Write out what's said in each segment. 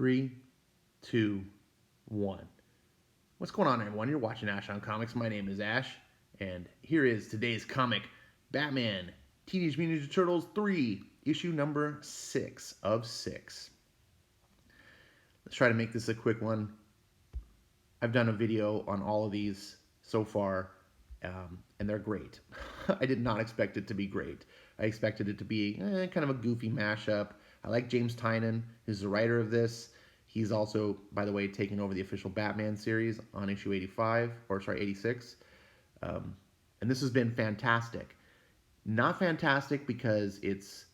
Three, two, one. What's going on, everyone? You're watching Ash on Comics. My name is Ash, and here is today's comic, Batman Teenage Mutant Ninja Turtles 3, issue number 6 of 6. Let's try to make this a quick one. I've done a video on all of these so far, and they're great. I did not expect it to be great. I expected it to be kind of a goofy mashup. I like James Tynion, who's the writer of this. He's also, by the way, taken over the official Batman series on issue 86. And this has been fantastic. Not fantastic because it's,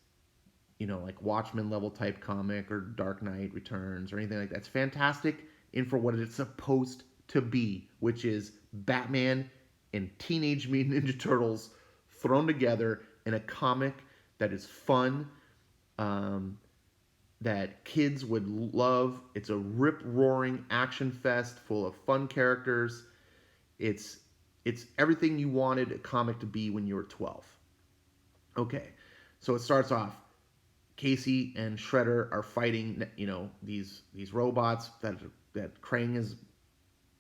like Watchmen level type comic or Dark Knight Returns or anything like that. It's fantastic for what it's supposed to be, which is Batman and Teenage Mutant Ninja Turtles thrown together in a comic that is fun, that kids would love. It's a rip-roaring action fest full of fun characters. It's everything you wanted a comic to be when you were 12. Okay, so it starts off. Casey and Shredder are fighting, these robots that Krang has,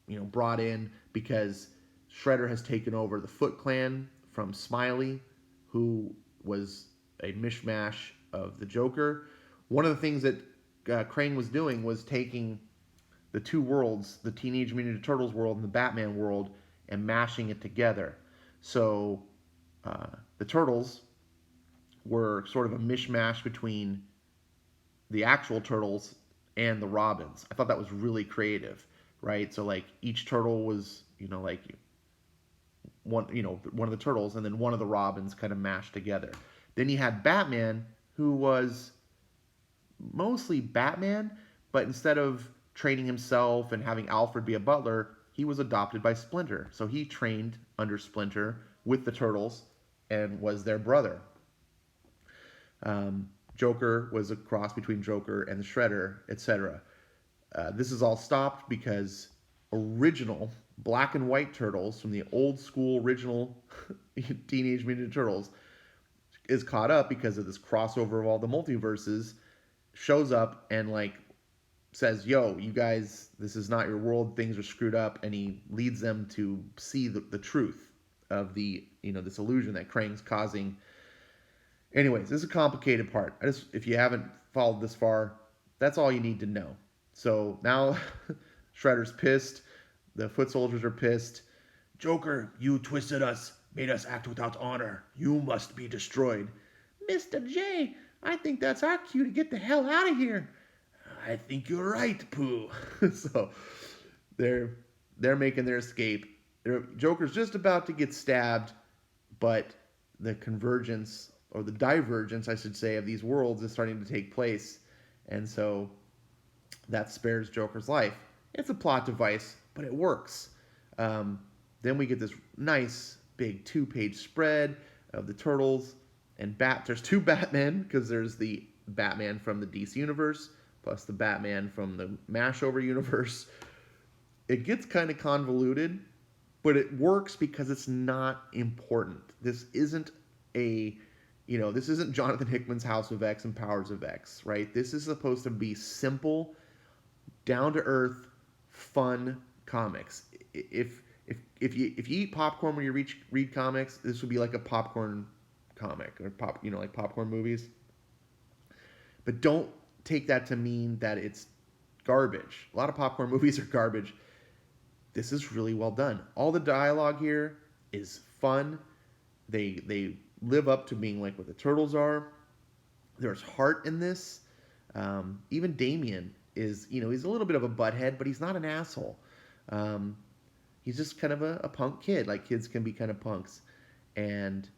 brought in because Shredder has taken over the Foot Clan from Smiley, who was a mishmash of the Joker. One of the things that Krang was doing was taking the two worlds, the Teenage Mutant Ninja Turtles world and the Batman world, and mashing it together. So the Turtles were sort of a mishmash between the actual Turtles and the Robins. I thought that was really creative, right? So like each turtle was, one of the Turtles, and then one of the Robins kind of mashed together. Then you had Batman, who was mostly Batman, but instead of training himself and having Alfred be a butler, he was adopted by Splinter. So he trained under Splinter with the Turtles and was their brother. Joker was a cross between Joker and the Shredder, etc. This is all stopped because original black and white Turtles from the old school original Teenage Mutant Ninja Turtles is caught up because of this crossover of all the multiverses, shows up and says, yo, you guys, this is not your world, things are screwed up, and he leads them to see the truth of the, this illusion that Krang's causing. Anyways, this is a complicated part. If you haven't followed this far, that's all you need to know. So now Shredder's pissed, the foot soldiers are pissed. Joker, you twisted us, made us act without honor. You must be destroyed. Mr. J, I think that's our cue to get the hell out of here. I think you're right, Pooh. So they're making their escape. Joker's just about to get stabbed, but the convergence, or the divergence, I should say, of these worlds is starting to take place. And so that spares Joker's life. It's a plot device, but it works. Then we get this nice big 2-page spread of the Turtles and there's two Batmen, because there's the Batman from the DC universe plus the Batman from the Mashover universe. It gets kind of convoluted, but it works because it's not important. This isn't this isn't Jonathan Hickman's House of X and Powers of X, right? This is supposed to be simple, down-to-earth, fun comics. If you eat popcorn when you read comics, this would be like a popcorn comic, or like popcorn movies. But don't take that to mean that it's garbage. A lot of popcorn movies are garbage. This is really well done. All the dialogue here is fun. They live up to being like what the Turtles are. There's heart in this. Even Damien is, he's a little bit of a butthead, but he's not an asshole. He's just kind of a punk kid. Like, kids can be kind of punks. And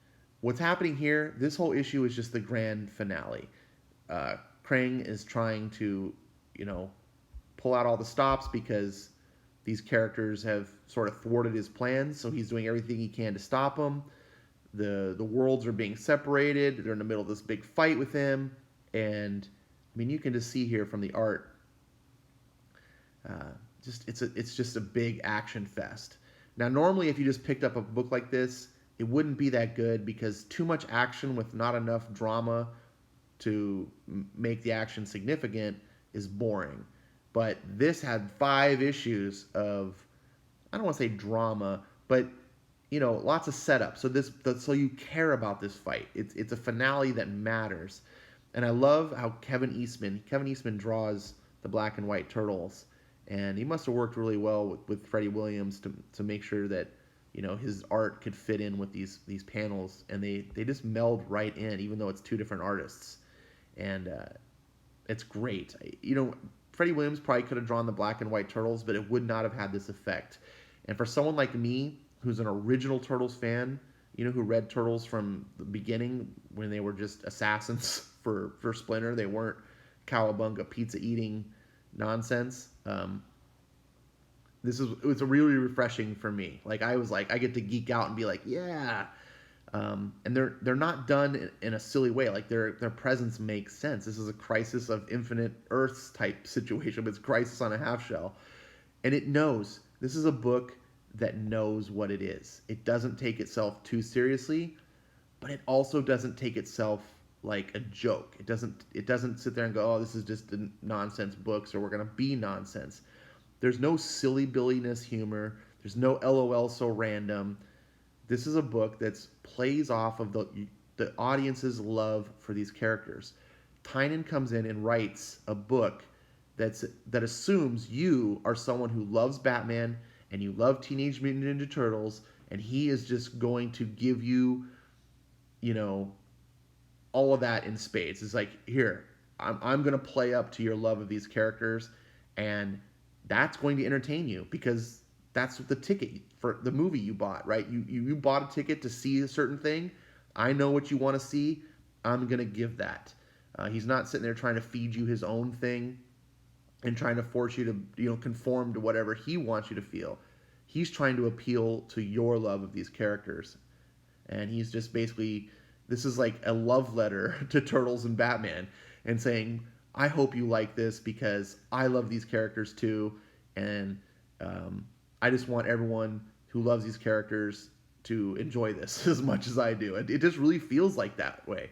what's happening here, this whole issue is just the grand finale. Krang is trying to, pull out all the stops because these characters have sort of thwarted his plans. So he's doing everything he can to stop them. The worlds are being separated. They're in the middle of this big fight with him. And, you can just see here from the art, it's just a big action fest. Now, normally, if you just picked up a book like this, it wouldn't be that good because too much action with not enough drama to make the action significant is boring. But this had 5 issues of, I don't want to say drama, but lots of setup. So you care about this fight. It's a finale that matters, and I love how Kevin Eastman draws the black and white turtles, and he must have worked really well with Freddie Williams to make sure that his art could fit in with these panels, and they just meld right in, even though it's two different artists, and it's great. Freddie Williams probably could have drawn the black and white turtles, but it would not have had this effect. And for someone like me, who's an original Turtles fan, who read Turtles from the beginning when they were just assassins for Splinter, they weren't cowabunga pizza eating nonsense. It was really refreshing for me. Like I was like, I get to geek out and be like, yeah. And they're not done in a silly way. Like their presence makes sense. This is a Crisis of Infinite Earths type situation, but it's Crisis on a Half Shell, and it knows this is a book that knows what it is. It doesn't take itself too seriously, but it also doesn't take itself like a joke. It doesn't sit there and go, oh, this is just nonsense books, or we're gonna be nonsense. There's no silly billiness humor. There's no LOL so random. This is a book that plays off of the audience's love for these characters. Tynan comes in and writes a book that assumes you are someone who loves Batman and you love Teenage Mutant Ninja Turtles, and he is just going to give you, all of that in spades. It's like, here, I'm going to play up to your love of these characters, and that's going to entertain you because that's the ticket for the movie you bought, right? You bought a ticket to see a certain thing. I know what you want to see. I'm going to give that. He's not sitting there trying to feed you his own thing and trying to force you to conform to whatever he wants you to feel. He's trying to appeal to your love of these characters, and he's just basically, this is like a love letter to Turtles and Batman, and saying, I hope you like this because I love these characters too, and I just want everyone who loves these characters to enjoy this as much as I do. It just really feels like that way.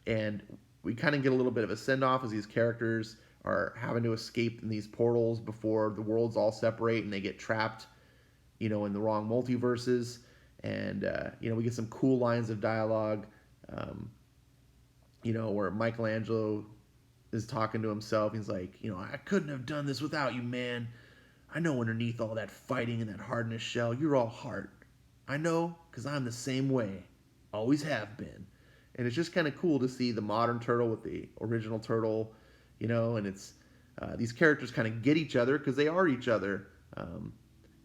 And we kind of get a little bit of a send-off as these characters are having to escape in these portals before the worlds all separate and they get trapped, in the wrong multiverses. And, we get some cool lines of dialogue, where Michelangelo is talking to himself. He's like, I couldn't have done this without you, man. I know underneath all that fighting and that hardness shell, you're all heart. I know, because I'm the same way. Always have been. And it's just kind of cool to see the modern turtle with the original turtle, and it's these characters kind of get each other because they are each other.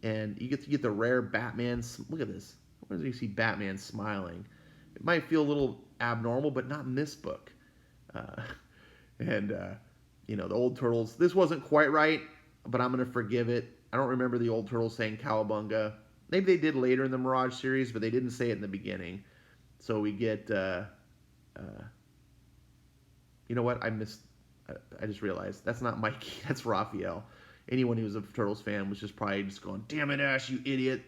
And you get the rare Batman. Look at this. Where do you see Batman smiling? It might feel a little abnormal, but not in this book. The old turtles, this wasn't quite right, but I'm going to forgive it. I don't remember the old turtles saying cowabunga. Maybe they did later in the Mirage series, but they didn't say it in the beginning. So we get, you know what? I just realized that's not Mikey. That's Raphael. Anyone who's a Turtles fan was just probably just going, damn it, Ash, you idiot.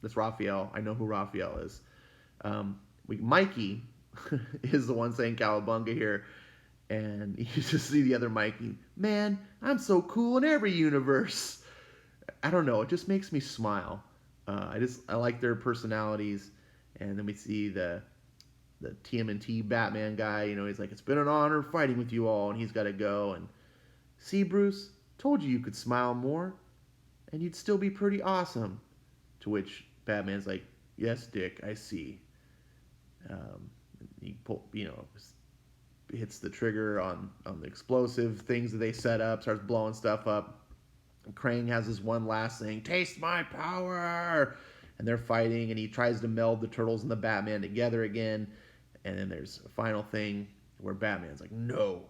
That's Raphael. I know who Raphael is. Mikey is the one saying cowabunga here. And you just see the other Mikey. Man, I'm so cool in every universe. I don't know. It just makes me smile. I like their personalities. And then we see the TMNT Batman guy. He's like, it's been an honor fighting with you all. And he's got to go. And see, Bruce, told you could smile more. And you'd still be pretty awesome. To which Batman's like, yes, Dick, I see. He hits the trigger on the explosive things that they set up, starts blowing stuff up. And Krang has his one last thing, taste my power! And they're fighting, and he tries to meld the Turtles and the Batman together again. And then there's a final thing where Batman's like, no,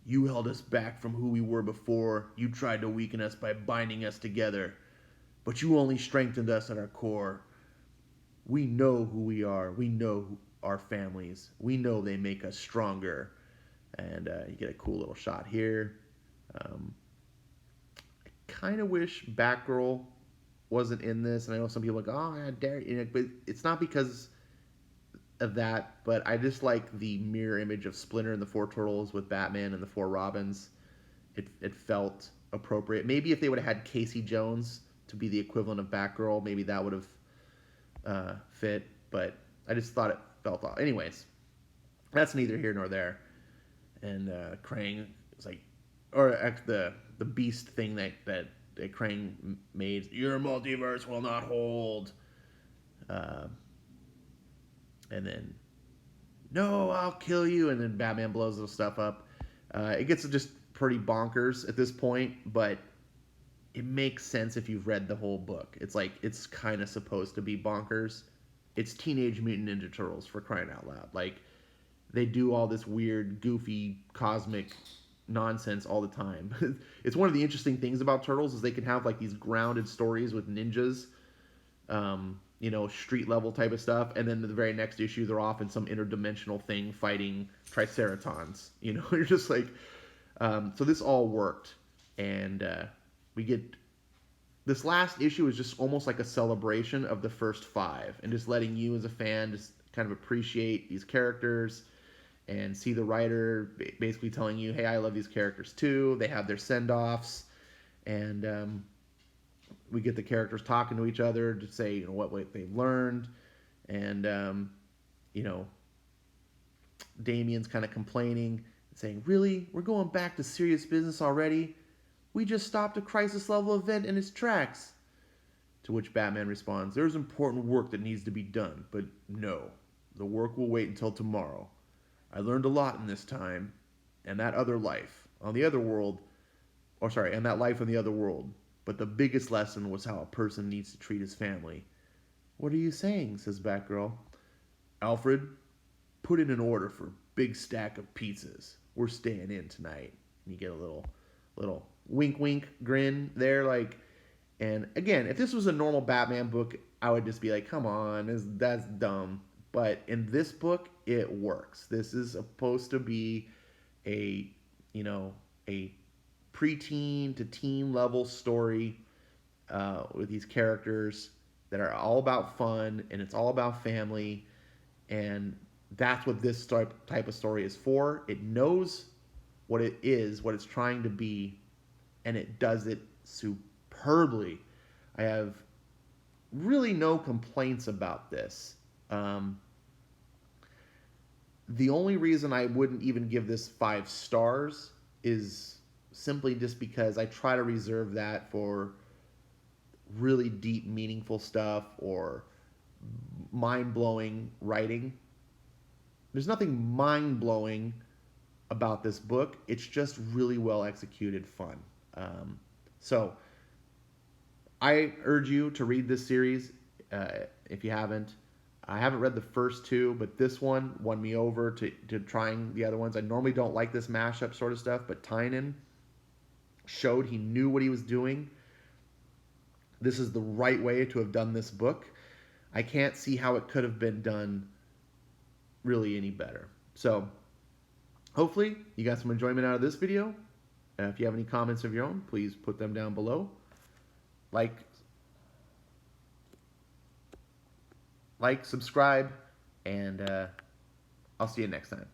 you held us back from who we were before. You tried to weaken us by binding us together. But you only strengthened us at our core. We know who we are. We know our families. We know they make us stronger. And you get a cool little shot here. I kind of wish Batgirl wasn't in this. And I know some people are like, oh, I dare you. But it's not because of that. But I just like the mirror image of Splinter and the 4 Turtles with Batman and the 4 Robins. it felt appropriate. Maybe if they would have had Casey Jones to be the equivalent of Batgirl, maybe that would have fit. But I just thought it felt off. Anyways, that's neither here nor there. And Krang is like, or the Beast thing that Krang made. Your multiverse will not hold. Uh, and then, no, I'll kill you. And then Batman blows the stuff up. It gets just pretty bonkers at this point, but it makes sense if you've read the whole book. It's like it's kind of supposed to be bonkers. It's Teenage Mutant Ninja Turtles, for crying out loud. Like they do all this weird, goofy, cosmic nonsense all the time. It's one of the interesting things about Turtles is they can have like these grounded stories with ninjas, street level type of stuff, and then the very next issue they're off in some interdimensional thing fighting Triceratons. You're just like, so this all worked, and we get this last issue is just almost like a celebration of the first five, and just letting you as a fan just kind of appreciate these characters and see the writer basically telling you, hey, I love these characters too. They have their send-offs, and we get the characters talking to each other to say, what they've learned, and Damien's kind of complaining and saying, really, we're going back to serious business already? We just stopped a crisis level event in its tracks. To which Batman responds, there's important work that needs to be done, but no, the work will wait until tomorrow. I learned a lot in this time, and that other life on the other world, and that life in the other world. But the biggest lesson was how a person needs to treat his family. What are you saying? Says Batgirl. Alfred, put in an order for a big stack of pizzas. We're staying in tonight. And you get a little wink wink grin there, like. And again, if this was a normal Batman book, I would just be like, come on, that's dumb. But in this book, it works. This is supposed to be a preteen to teen level story with these characters that are all about fun, and it's all about family, and that's what this type of story is for. It knows what it is, what it's trying to be, and it does it superbly. I have really no complaints about this. The only reason I wouldn't even give this 5 stars is simply just because I try to reserve that for really deep, meaningful stuff or mind-blowing writing. There's nothing mind-blowing about this book. It's just really well executed fun. So I urge you to read this series if you haven't. I haven't read the first 2, but this one won me over to trying the other ones. I normally don't like this mashup sort of stuff, but Tynan showed he knew what he was doing. This is the right way to have done this book. I can't see how it could have been done really any better. So hopefully you got some enjoyment out of this video. If you have any comments of your own, please put them down below. Like, subscribe, and I'll see you next time.